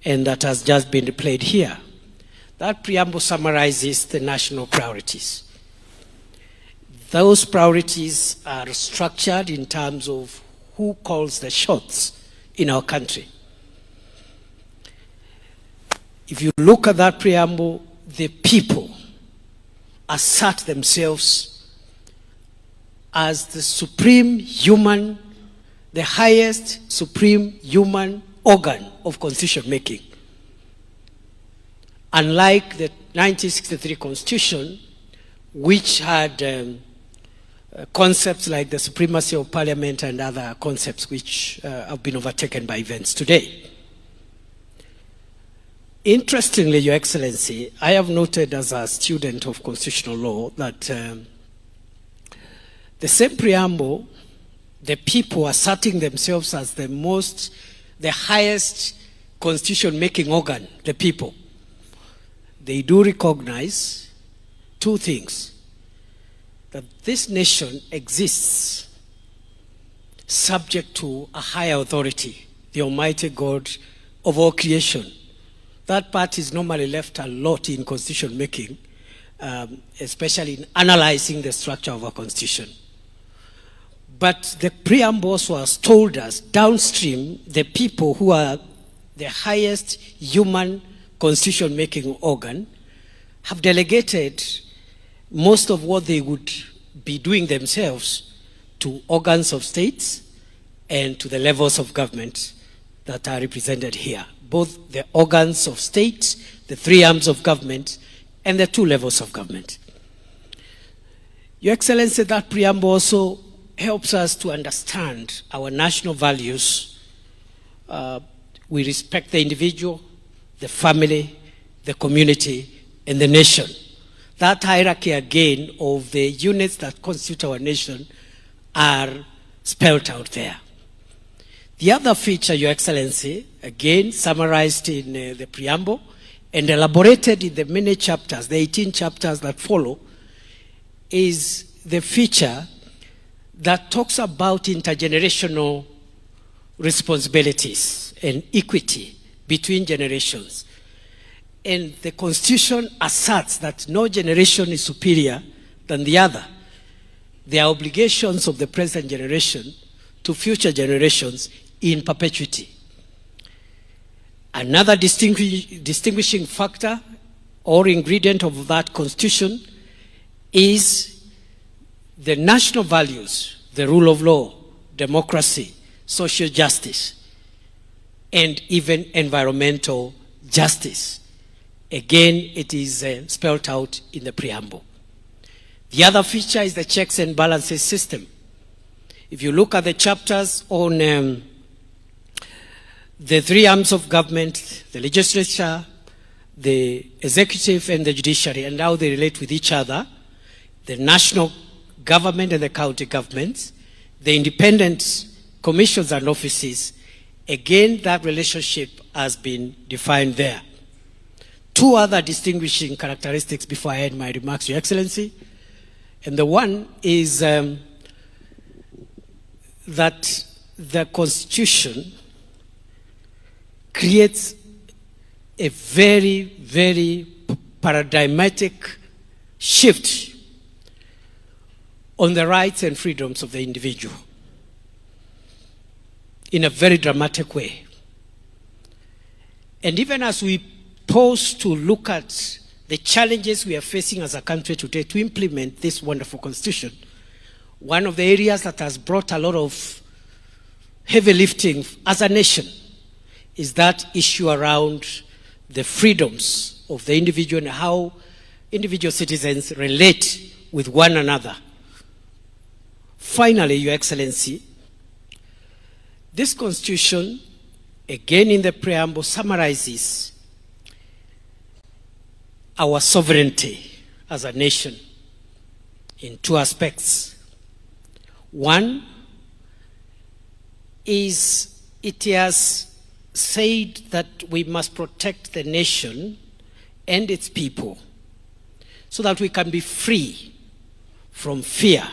and that has just been replayed here. That preamble summarizes the national priorities. Those priorities are structured in terms of who calls the shots in our country. If you look at that preamble, the people assert themselves as the supreme human, the highest supreme human organ of constitution making. Unlike the 1963 Constitution, which had concepts like the supremacy of parliament and other concepts which have been overtaken by events today. Interestingly, Your Excellency, I have noted as a student of constitutional law that the same preamble, the people asserting themselves as the highest constitution-making organ, the people, they do recognize two things: that this nation exists subject to a higher authority, the Almighty God of all creation. That part is normally left a lot in constitution making, especially in analyzing the structure of our constitution. But the preamble also has told us downstream, the people who are the highest human constitution making organ have delegated most of what they would be doing themselves to organs of states and to the levels of government that are represented here. Both the organs of state, the three arms of government, and the two levels of government. Your Excellency, that preamble also helps us to understand our national values. We respect the individual, the family, the community, and the nation. That hierarchy again of the units that constitute our nation are spelled out there. The other feature, Your Excellency, again summarized in the preamble and elaborated in the many chapters, the 18 chapters that follow, is the feature that talks about intergenerational responsibilities and equity between generations. And the Constitution asserts that no generation is superior than the other. There are obligations of the present generation to future generations in perpetuity. Another distinguishing factor or ingredient of that Constitution is the national values, the rule of law, democracy, social justice, and even environmental justice. Again, it is spelled out in the preamble. The other feature is the checks and balances system. If you look at the chapters on the three arms of government, the legislature, the executive, and the judiciary, and how they relate with each other, the national government and the county governments, the independent commissions and offices, again, that relationship has been defined there. Two other distinguishing characteristics before I end my remarks, Your Excellency. And the one is that the Constitution creates a very, very paradigmatic shift on the rights and freedoms of the individual in a very dramatic way. And even as we pause to look at the challenges we are facing as a country today to implement this wonderful Constitution, one of the areas that has brought a lot of heavy lifting as a nation is that issue around the freedoms of the individual and how individual citizens relate with one another. Finally, Your Excellency, this Constitution, again in the preamble, summarizes our sovereignty as a nation in two aspects. One is it has said that we must protect the nation and its people so that we can be free from fear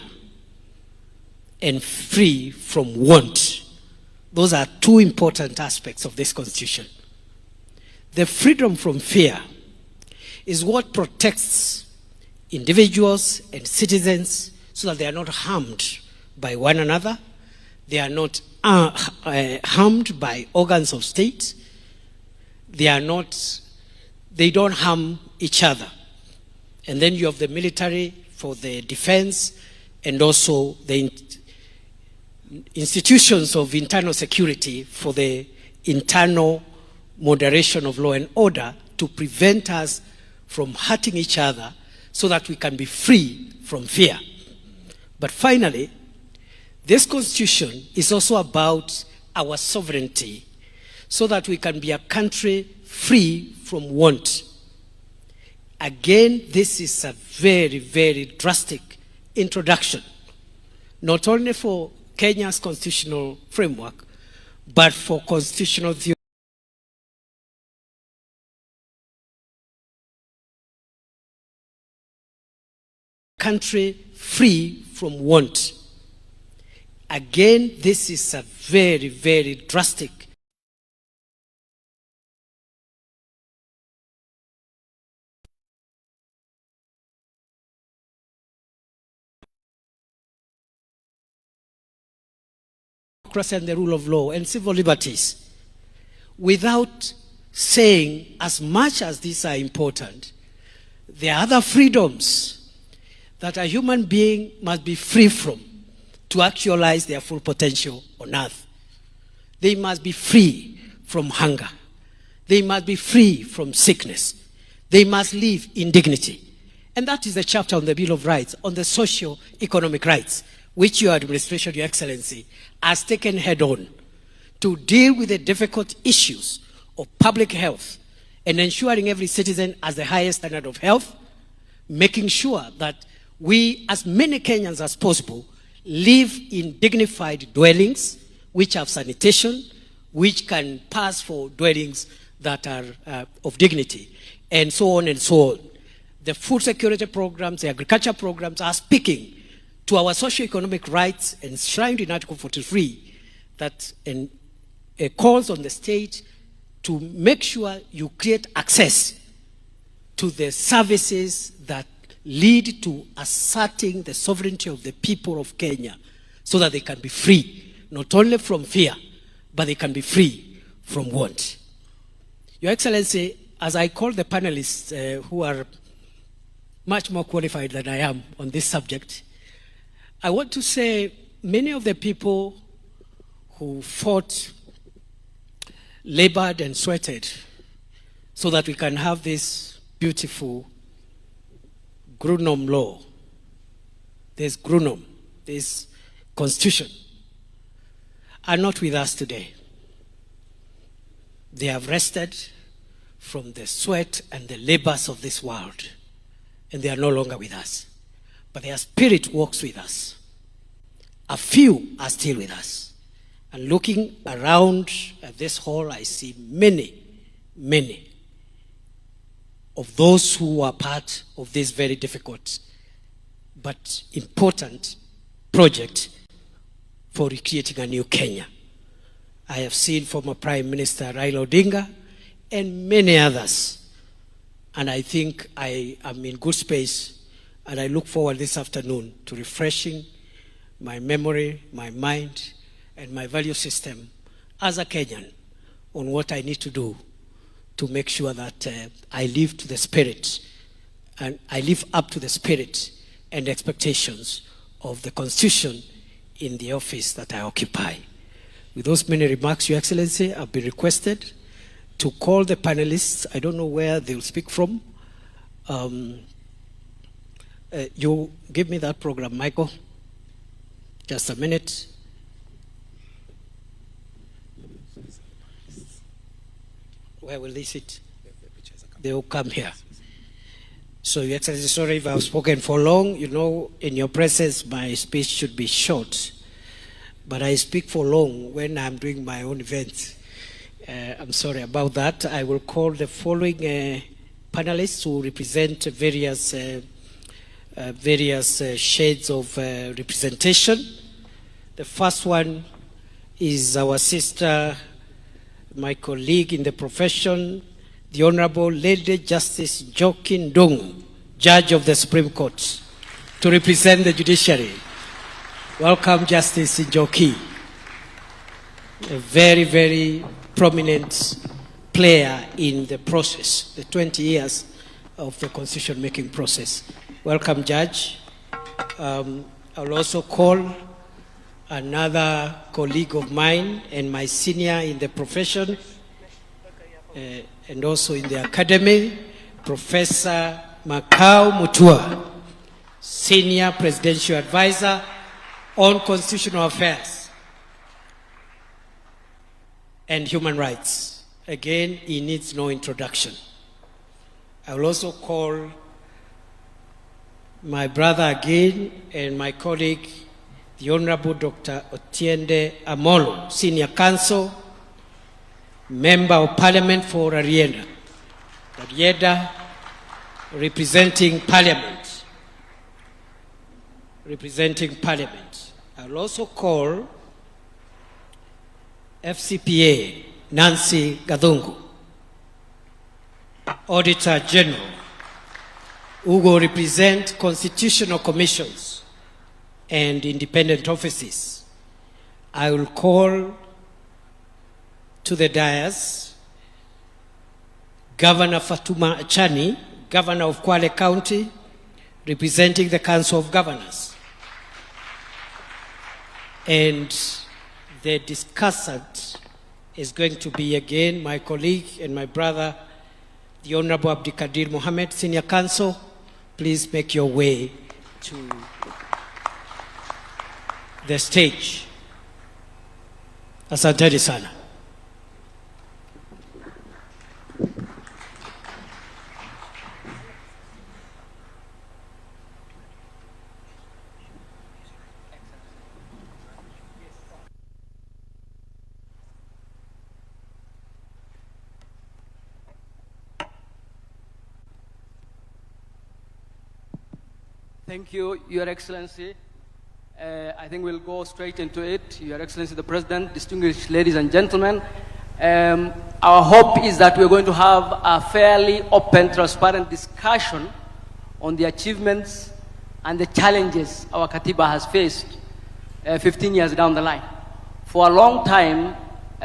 and free from want. Those are two important aspects of this Constitution. The freedom from fear is what protects individuals and citizens so that they are not harmed by one another, they are not harmed by organs of state, they don't harm each other. And then you have the military for the defense and also the institutions of internal security for the internal moderation of law and order to prevent us from hurting each other so that we can be free from fear. But finally, this constitution is also about our sovereignty so that we can be a country free from want. Again, this is a very, very drastic introduction, not only for Kenya's constitutional framework, but for constitutional theory. Country free from want. Again, this is a very, very drastic democracy and the rule of law and civil liberties, without saying, as much as these are important, there are other freedoms that a human being must be free from to actualize their full potential on earth. They must be free from hunger. They must be free from sickness. They must live in dignity. And that is the chapter on the Bill of Rights, on the socio-economic rights, which your administration, Your Excellency, has taken head on to deal with the difficult issues of public health and ensuring every citizen has the highest standard of health, making sure that we, as many Kenyans as possible, live in dignified dwellings which have sanitation, which can pass for dwellings that are of dignity, and so on and so on. The food security programs, the agriculture programs are speaking to our socio-economic rights enshrined in Article 43 that calls on the state to make sure you create access to the services that lead to asserting the sovereignty of the people of Kenya so that they can be free, not only from fear, but they can be free from want. Your Excellency, as I call the panelists who are much more qualified than I am on this subject, I want to say many of the people who fought, labored and sweated so that we can have this beautiful Grunom law, this Grunom, this constitution, are not with us today. They have rested from the sweat and the labors of this world, and they are no longer with us. But their spirit walks with us. A few are still with us. And looking around at this hall, I see many, many of those who are part of this very difficult but important project for recreating a new Kenya. I have seen former Prime Minister Raila Odinga and many others. And I think I am in good space, and I look forward this afternoon to refreshing my memory, my mind, and my value system as a Kenyan on what I need to do to make sure that I live to the spirit and I live up to the spirit and expectations of the Constitution in the office that I occupy. With those many remarks, Your Excellency, I've been requested to call the panelists. I don't know where they'll speak from. You give me that program, Michael. Just a minute. Where will they sit? They will come here. So, Your Excellency, sorry if I've spoken for long. You know, in your presence, my speech should be short. But I speak for long when I'm doing my own events. I'm sorry about that. I will call the following panelists who represent various shades of representation. The first one is our sister, my colleague in the profession, the Honorable Lady Justice Jokin Ndung'u, Judge of the Supreme Court, to represent the judiciary. Welcome, Justice Njoki, a very, very prominent player in the process, the 20 years of the constitution-making process. Welcome, Judge. I'll also call another colleague of mine and my senior in the profession and also in the academy, Professor Makau Mutua, Senior Presidential Advisor on Constitutional Affairs and Human Rights. Again, he needs no introduction. I will also call my brother again and my colleague, the Honorable Dr. Otiende Amolo, Senior Counsel, Member of Parliament for Rarieda, representing Parliament. I will also call FCPA Nancy Gathungu, Auditor General, who will represent constitutional commissions and independent offices. I will call to the dais Governor Fatuma Achani, Governor of Kwale County, representing the Council of Governors. And the discussant is going to be again my colleague and my brother, the Honorable Abdikadir Mohammed, Senior Counsel. Please make your way to the stage. Asanteni sana. Thank you, Your Excellency. I think we'll go straight into it. Your Excellency, the President, distinguished ladies and gentlemen, our hope is that we're going to have a fairly open, transparent discussion on the achievements and the challenges our Katiba has faced 15 years down the line. For a long time,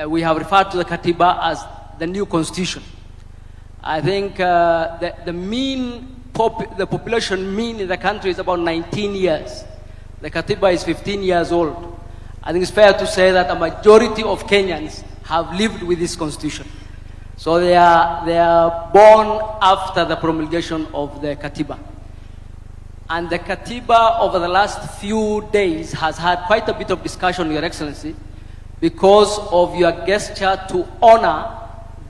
we have referred to the Katiba as the new constitution. I think the population mean in the country is about 19 years. The Katiba is 15 years old. I think it's fair to say that a majority of Kenyans have lived with this constitution. So they are born after the promulgation of the Katiba. And the Katiba over the last few days has had quite a bit of discussion, Your Excellency, because of your gesture to honor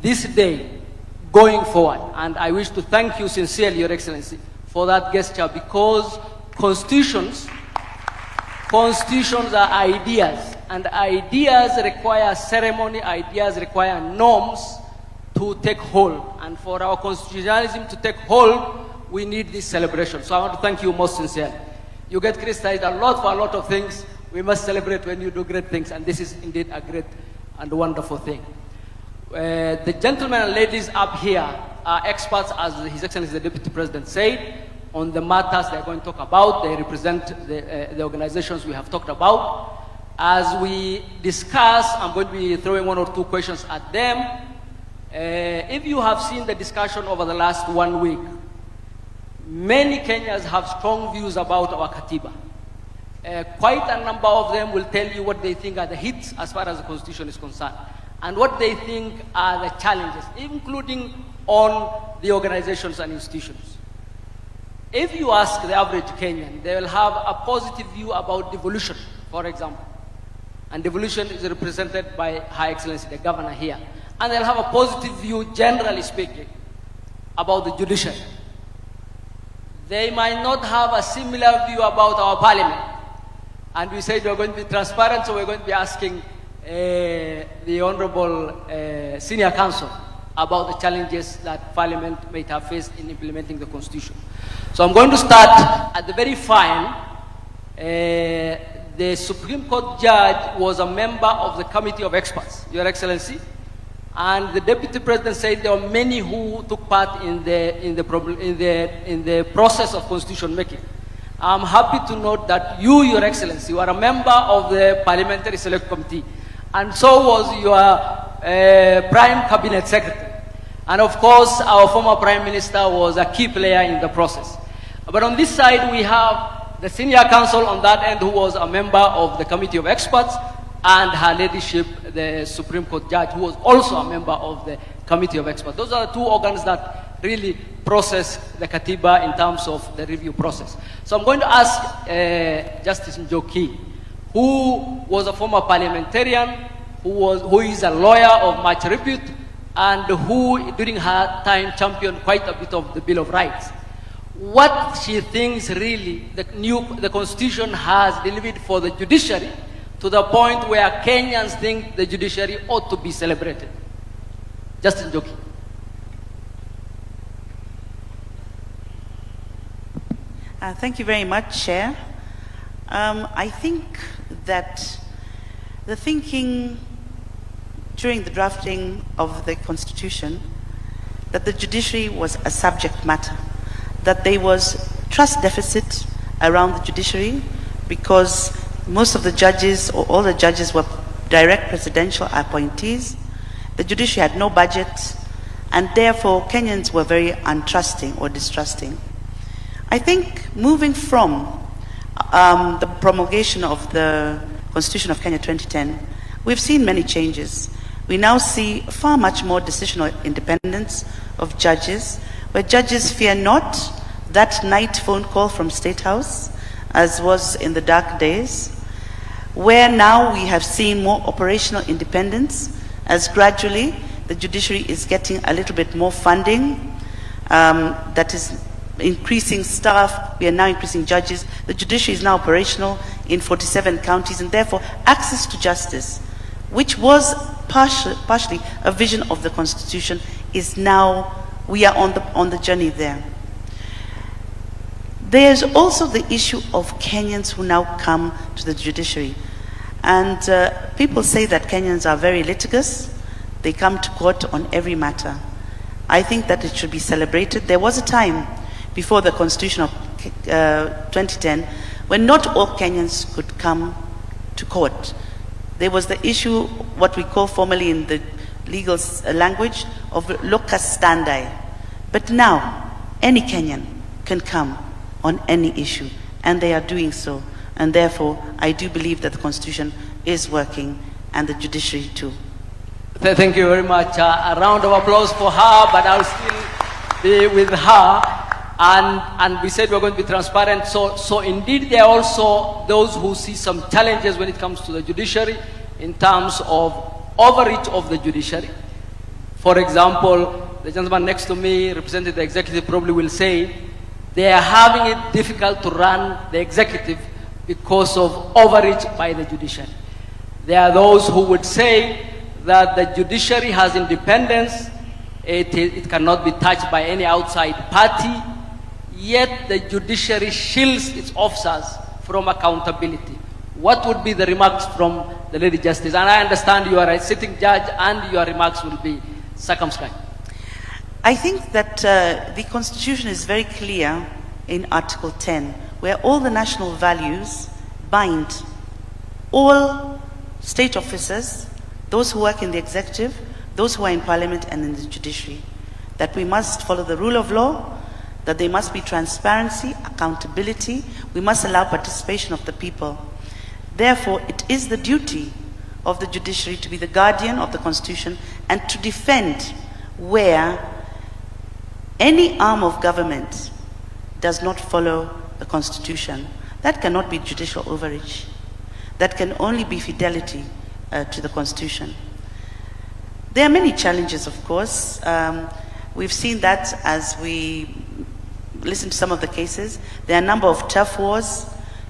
this day going forward. And I wish to thank you sincerely, Your Excellency, for that gesture, because constitutions are ideas, and ideas require ceremony, ideas require norms to take hold. And for our constitutionalism to take hold, we need this celebration. So I want to thank you most sincerely. You get criticized a lot for a lot of things. We must celebrate when you do great things, and this is indeed a great and wonderful thing. The gentlemen and ladies up here are experts, as His Excellency the Deputy President said, on the matters they're going to talk about. They represent the organizations we have talked about. As we discuss, I'm going to be throwing one or two questions at them. If you have seen the discussion over the last 1 week, many Kenyans have strong views about our Katiba. Quite a number of them will tell you what they think are the hits as far as the Constitution is concerned, and what they think are the challenges, including on the organizations and institutions. If you ask the average Kenyan, they will have a positive view about devolution, for example. And devolution is represented by High Excellency, the Governor here. And they'll have a positive view, generally speaking, about the judiciary. They might not have a similar view about our Parliament. And we said we're going to be transparent, so we're going to be asking the Honorable Senior Counsel about the challenges that Parliament might have faced in implementing the Constitution. So I'm going to start at the very fine. The Supreme Court judge was a member of the Committee of Experts, Your Excellency, And the deputy president said there were many who took part in the process of constitution making. I'm happy to note that you, Your Excellency, you are a member of the Parliamentary Select Committee, and so was your Prime Cabinet Secretary. And of course, our former Prime Minister was a key player in the process. But on this side, we have the senior counsel on that end who was a member of the Committee of Experts, and her ladyship, the Supreme Court judge, who was also a member of the Committee of Experts. Those are the two organs that really process the Katiba in terms of the review process. So I'm going to ask Justice Njoki, who was a former parliamentarian, who is a lawyer of much repute, and who, during her time, championed quite a bit of the Bill of Rights. What she thinks really the Constitution has delivered for the judiciary, to the point where Kenyans think the judiciary ought to be celebrated. Justice Njoki. Thank you very much, Chair. I think that the thinking during the drafting of the Constitution, that the judiciary was a subject matter, that there was trust deficit around the judiciary because most of the judges, or all the judges, were direct presidential appointees. The judiciary had no budget, and therefore Kenyans were very untrusting or distrusting. I think moving from the promulgation of the Constitution of Kenya 2010, we've seen many changes. We now see far much more decisional independence of judges, where judges fear not that night phone call from State House, as was in the dark days, where now we have seen more operational independence, as gradually the judiciary is getting a little bit more funding, that is increasing staff. We are now increasing judges. The judiciary is now operational in 47 counties, and therefore access to justice, which was partially a vision of the Constitution, is now, we are on the journey there. There's also the issue of Kenyans who now come to the judiciary. And people say that Kenyans are very litigious. They come to court on every matter. I think that it should be celebrated. There was a time before the Constitution of 2010 when not all Kenyans could come to court. There was the issue, what we call formally in the legal language, of locus standi. But now, any Kenyan can come on any issue, and they are doing so. And therefore, I do believe that the Constitution is working, and the judiciary too. Thank you very much. A round of applause for her, but I'll still be with her. And we said we're going to be transparent. So indeed, there are also those who see some challenges when it comes to the judiciary in terms of overreach of the judiciary. For example, the gentleman next to me, representing the executive, probably will say they are having it difficult to run the executive because of overreach by the judiciary. There are those who would say that the judiciary has independence, it cannot be touched by any outside party, yet the judiciary shields its officers from accountability. What would be the remarks from the Lady Justice? And I understand you are a sitting judge and your remarks will be circumscribed. I think that the Constitution is very clear in Article 10, where all the national values bind all state officers, those who work in the executive, those who are in parliament and in the judiciary, that we must follow the rule of law, that there must be transparency, accountability, we must allow participation of the people. Therefore, it is the duty of the judiciary to be the guardian of the Constitution and to defend where any arm of government does not follow the Constitution. That cannot be judicial overreach. That can only be fidelity to the Constitution. There are many challenges, of course. We've seen that as we listen to some of the cases. There are a number of turf wars.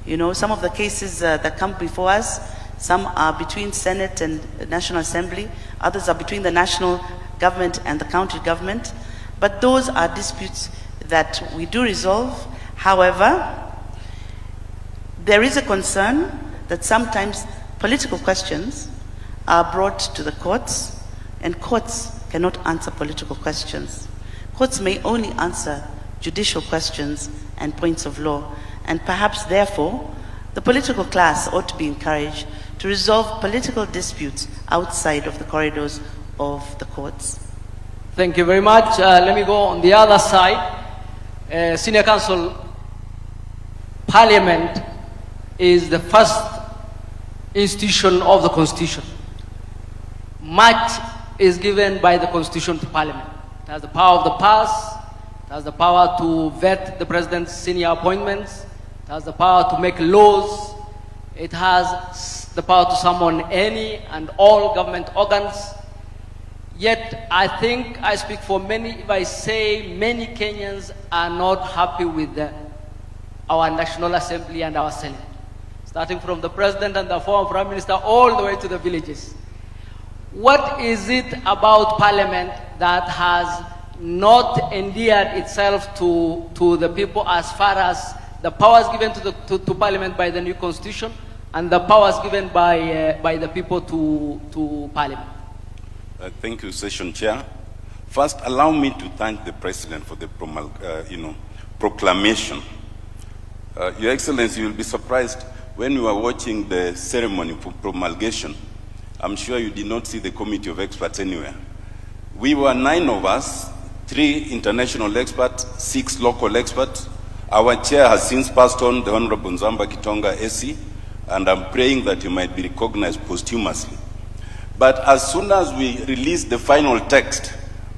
You know, some of the cases that come before us, some are between Senate and the National Assembly, others are between the national government and the county government. But those are disputes that we do resolve. However, there is a concern that sometimes political questions are brought to the courts and courts cannot answer political questions. Courts may only answer judicial questions and points of law, and perhaps therefore, the political class ought to be encouraged to resolve political disputes outside of the corridors of the courts. Thank you very much. Let me go on the other side. Senior Counsel, Parliament is the first institution of the Constitution. Much is given by the Constitution to Parliament. It has the power of the purse, it has the power to vet the President's senior appointments, it has the power to make laws, it has the power to summon any and all government organs. Yet, I think I speak for many if I say many Kenyans are not happy with our National Assembly and our Senate, starting from the President and the former Prime Minister all the way to the villages. What is it about Parliament that has not endeared itself to the people as far as the powers given to Parliament by the new Constitution and the powers given by the people to Parliament? Thank you, Session Chair. First, allow me to thank the President for the proclamation. Your Excellency, you'll be surprised when you are watching the ceremony for promulgation. I'm sure you did not see the committee of experts anywhere. We were 9 of us, 3 international experts, 6 local experts. Our chair has since passed on, the Honorable Nzamba Kitonga AC, and I'm praying that he might be recognized posthumously. But as soon as we released the final text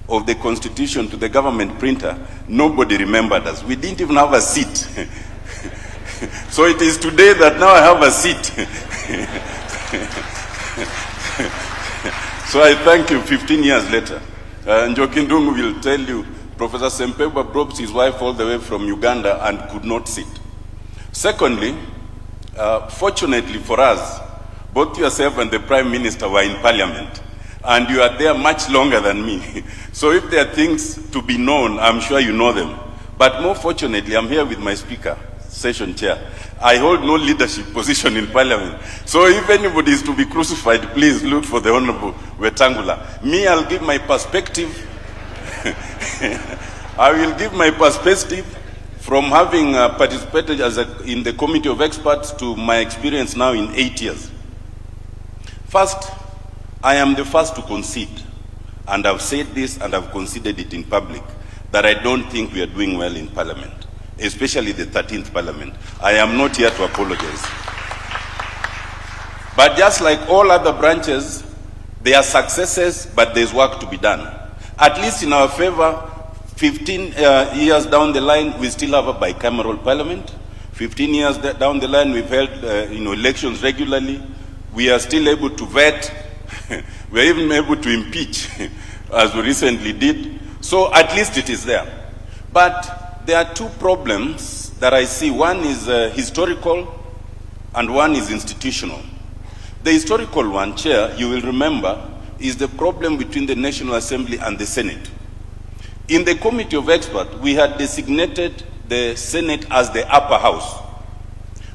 of the Constitution to the government printer, nobody remembered us. We didn't even have a seat. So it is today that now I have a seat. So I thank you 15 years later. Njokindungu will tell you, Professor Sempebwa brought his wife all the way from Uganda and could not sit. Secondly, fortunately for us, both yourself and the Prime Minister were in Parliament, and you are there much longer than me. So if there are things to be known, I'm sure you know them. But more fortunately, I'm here with my Speaker, Session Chair. I hold no leadership position in Parliament. So if anybody is to be crucified, please look for the Honorable Wetangula. Me, I'll give my perspective. I will give my perspective from having participated in the Committee of Experts to my experience now in 8 years. First, I am the first to concede, and I've said this and I've conceded it in public, that I don't think we are doing well in Parliament, especially the 13th Parliament. I am not here to apologize. But just like all other branches, there are successes, but there's work to be done. At least in our favor, 15 years down the line, we still have a bicameral Parliament. 15 years down the line, we've held elections regularly. We are still able to vet. We are even able to impeach, as we recently did. So at least it is there. But there are 2 problems that I see. One is historical and one is institutional. The historical one, Chair, you will remember, is the problem between the National Assembly and the Senate. In the Committee of Experts, we had designated the Senate as the upper house.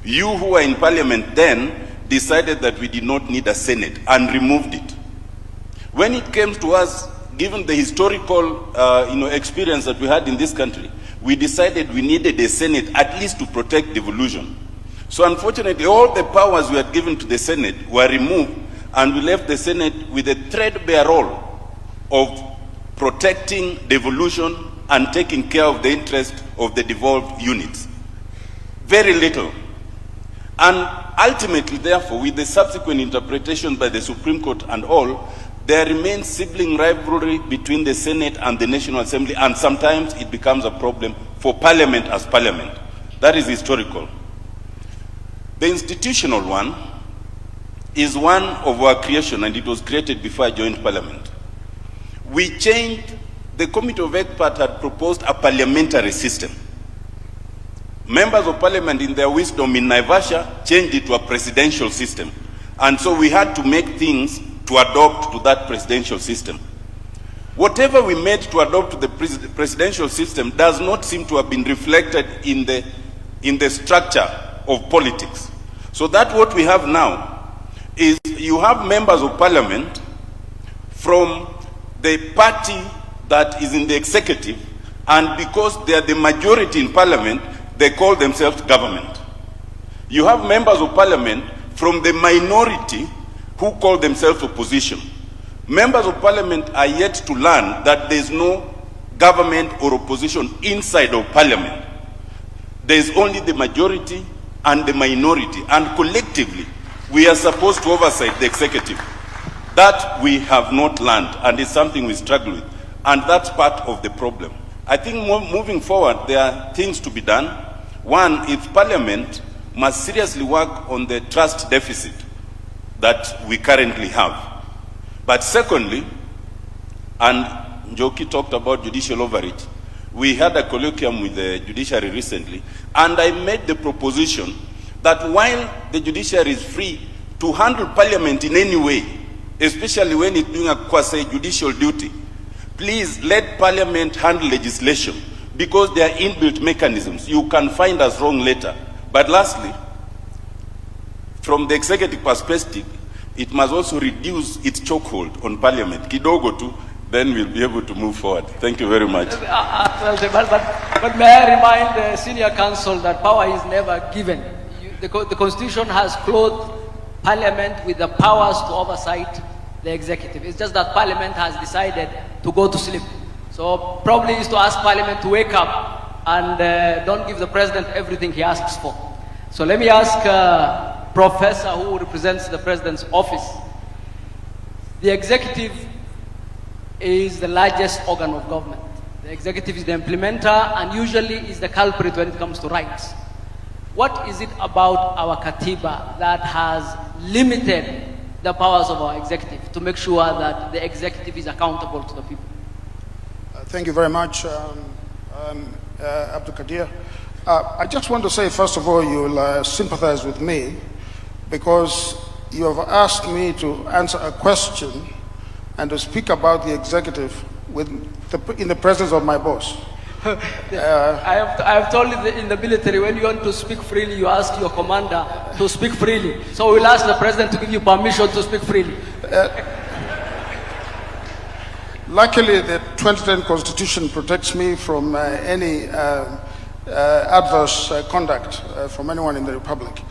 You who were in Parliament then decided that we did not need a Senate and removed it. When it came to us, given the historical experience that we had in this country, we decided we needed a Senate at least to protect devolution. So unfortunately, all the powers we had given to the Senate were removed, and we left the Senate with a threadbare role of protecting devolution and taking care of the interest of the devolved units. Very little. And ultimately, therefore, with the subsequent interpretation by the Supreme Court and all, there remains sibling rivalry between the Senate and the National Assembly, and sometimes it becomes a problem for Parliament as Parliament. That is historical. The institutional one is one of our creation, and it was created before I joined Parliament. We changed, the Committee of Experts had proposed a parliamentary system. Members of Parliament, in their wisdom in Naivasha, changed it to a presidential system. And so we had to make things to adopt to that presidential system. Whatever we made to adopt to the presidential system does not seem to have been reflected in the structure of politics. So that what we have now is you have members of Parliament from the party that is in the executive, and because they are the majority in parliament, they call themselves government. You have members of parliament from the minority who call themselves opposition. Members of parliament are yet to learn that there is no government or opposition inside of parliament. There is only the majority and the minority, and collectively we are supposed to oversight the executive. That we have not learned, and it's something we struggle with, and that's part of the problem. I think moving forward, there are things to be done. One, if Parliament must seriously work on the trust deficit that we currently have. But secondly, and Njoki talked about judicial overreach, we had a colloquium with the judiciary recently, and I made the proposition that while the judiciary is free to handle Parliament in any way, especially when it's doing a quasi-judicial duty, please let Parliament handle legislation, because there are inbuilt mechanisms. You can find us wrong later. But lastly, from the executive perspective, it must also reduce its chokehold on Parliament. Kidogo too, then we'll be able to move forward. Thank you very much. But may I remind the senior counsel that power is never given. The Constitution has clothed Parliament with the powers to oversight the executive. It's just that Parliament has decided to go to sleep. So probably is to ask Parliament to wake up and don't give the President everything he asks for. So let me ask Professor, who represents the President's office. The executive is the largest organ of government. The executive is the implementer and usually is the culprit when it comes to rights. What is it about our Katiba that has limited the powers of our executive to make sure that the executive is accountable to the people? Thank you very much, Abdul Kadir. I just want to say, first of all, you'll sympathize with me because you have asked me to answer a question and to speak about the executive in the presence of my boss. I have told you in the military, when you want to speak freely, you ask your commander to speak freely. So we'll ask the President to give you permission to speak freely. Luckily, the 2010 Constitution protects me from any adverse conduct from anyone in the Republic.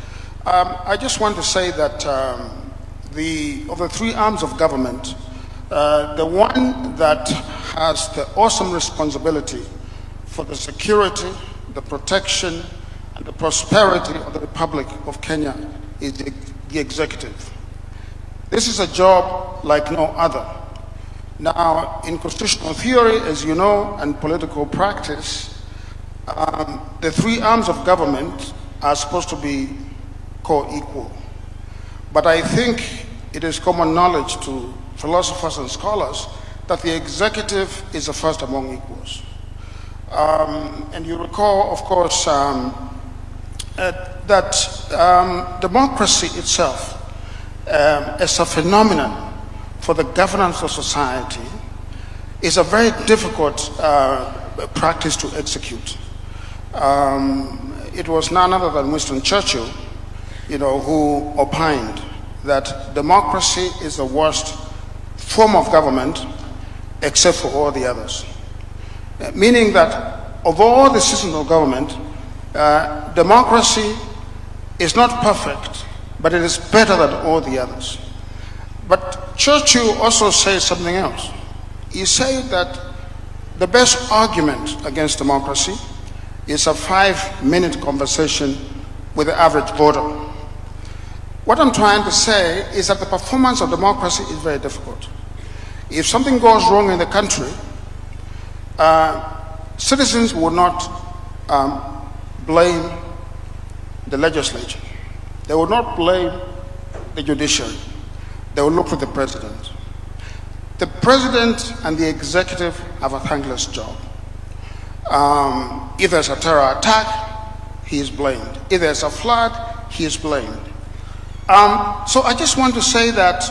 I just want to say that of the three arms of government, the one that has the awesome responsibility for the security, the protection, and the prosperity of the Republic of Kenya is the executive. This is a job like no other. Now, in constitutional theory, as you know, and political practice, the three arms of government are supposed to be co-equal. But I think it is common knowledge to philosophers and scholars that the executive is the first among equals. And you recall, of course, that democracy itself as a phenomenon for the governance of society is a very difficult practice to execute. It was none other than Winston Churchill, who opined that democracy is the worst form of government except for all the others. Meaning that of all the systems of government, democracy is not perfect, but it is better than all the others. But Churchill also says something else. He said that the best argument against democracy is a 5-minute conversation with the average voter. What I'm trying to say is that the performance of democracy is very difficult. If something goes wrong in the country, citizens will not blame the legislature. They will not blame the judiciary. They will look for the president. The president and the executive have a thankless job. If there's a terror attack, he is blamed. If there's a flood, he is blamed. So I just want to say that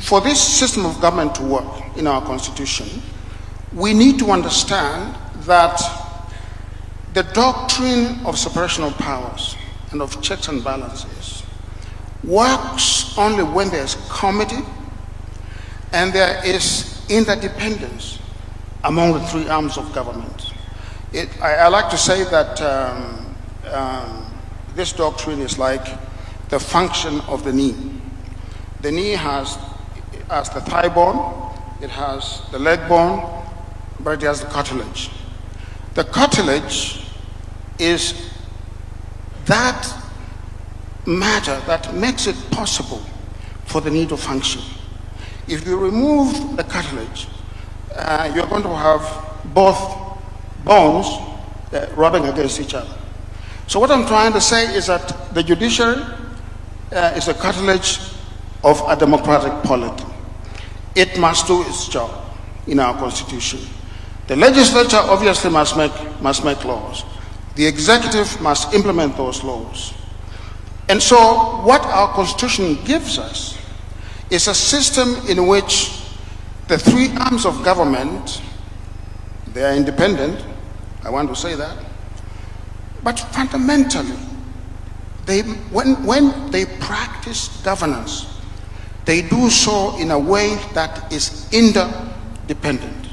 for this system of government to work in our constitution, we need to understand that the doctrine of separation of powers and of checks and balances works only when there's comity and there is interdependence among the three arms of government. I like to say that this doctrine is like the function of the knee. The knee has the thigh bone, it has the leg bone, but it has the cartilage. The cartilage is that matter that makes it possible for the knee to function. If you remove the cartilage, you're going to have both bones rubbing against each other. So what I'm trying to say is that the judiciary is the cartilage of a democratic polity. It must do its job in our constitution. The legislature obviously must make laws. The executive must implement those laws. And so what our constitution gives us is a system in which the three arms of government, they are independent, I want to say that, but fundamentally, when they practice governance, they do so in a way that is interdependent.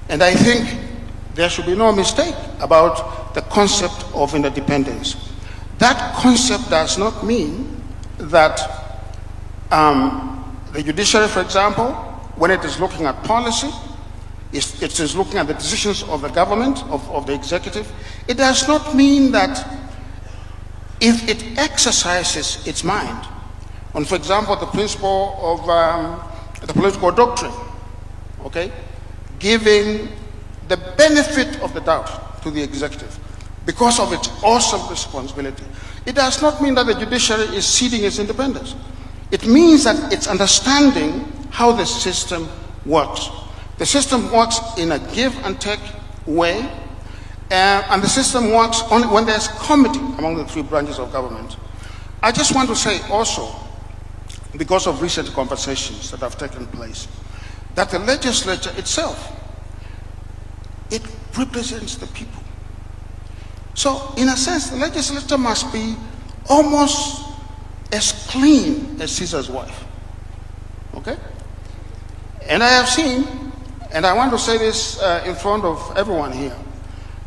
And I think there should be no mistake about the concept of interdependence. That concept does not mean that the judiciary, for example, when it is looking at policy, it is looking at the decisions of the government, of the executive. It does not mean that if it exercises its mind on, for example, the principle of the political doctrine, okay, giving the benefit of the doubt to the executive because of its awesome responsibility. It does not mean that the judiciary is ceding its independence. It means that it's understanding how the system works. The system works in a give and take way, and the system works only when there's comity among the three branches of government. I just want to say also, because of recent conversations that have taken place, that the legislature itself, it represents the people. So, in a sense, the legislature must be almost as clean as Caesar's wife. Okay? And I have seen, and I want to say this in front of everyone here,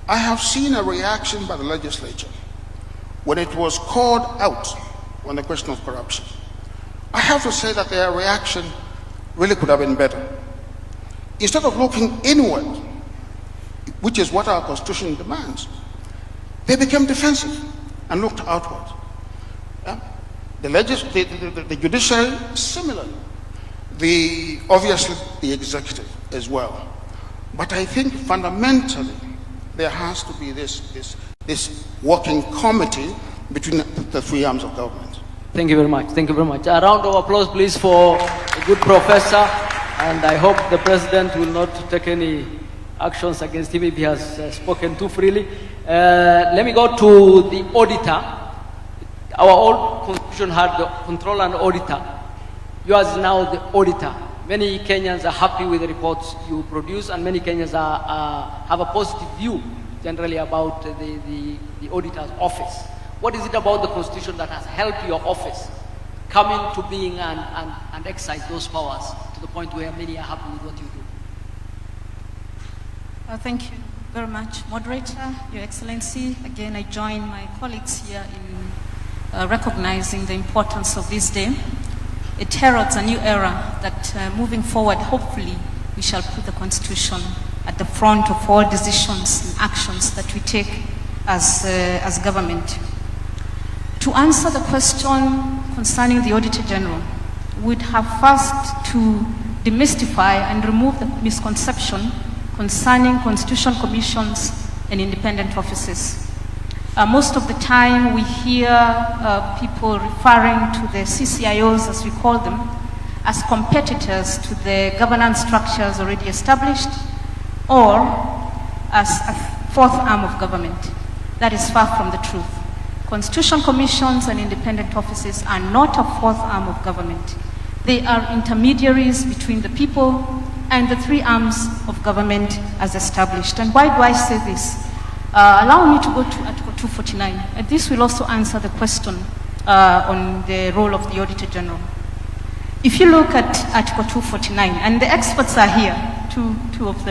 I have seen a reaction by the legislature when it was called out on the question of corruption. I have to say that their reaction really could have been better. Instead of looking inward, which is what our constitution demands, they became defensive and looked outward. The judiciary, similarly. Obviously, the executive as well. But I think fundamentally, there has to be this working committee between the three arms of government. Thank you very much. Thank you very much. A round of applause, please, for a good professor. And I hope the president will not take any actions against him if he has spoken too freely. Let me go to the auditor. Our old constitution had the controller and auditor. Yours is now the auditor. Many Kenyans are happy with the reports you produce, and many Kenyans have a positive view generally about the auditor's office. What is it about the constitution that has helped your office come into being and exercise those powers to the point where many are happy with what you do? Thank you very much, Moderator, Your Excellency. Again, I join my colleagues here in recognizing the importance of this day. It heralds a new era that moving forward, hopefully, we shall put the Constitution at the front of all decisions and actions that we take as government. To answer the question concerning the Auditor General, we'd have first to demystify and remove the misconception concerning constitutional commissions and independent offices. Most of the time we hear people referring to the CCIOs, as we call them, as competitors to the governance structures already established, or as a fourth arm of government. That is far from the truth. Constitutional commissions and independent offices are not a fourth arm of government. They are intermediaries between the people and the three arms of government as established. And why do I say this? Allow me to go to Article 249. And this will also answer the question on the role of the Auditor General. if you look at Article 249, and the experts are here, two of them.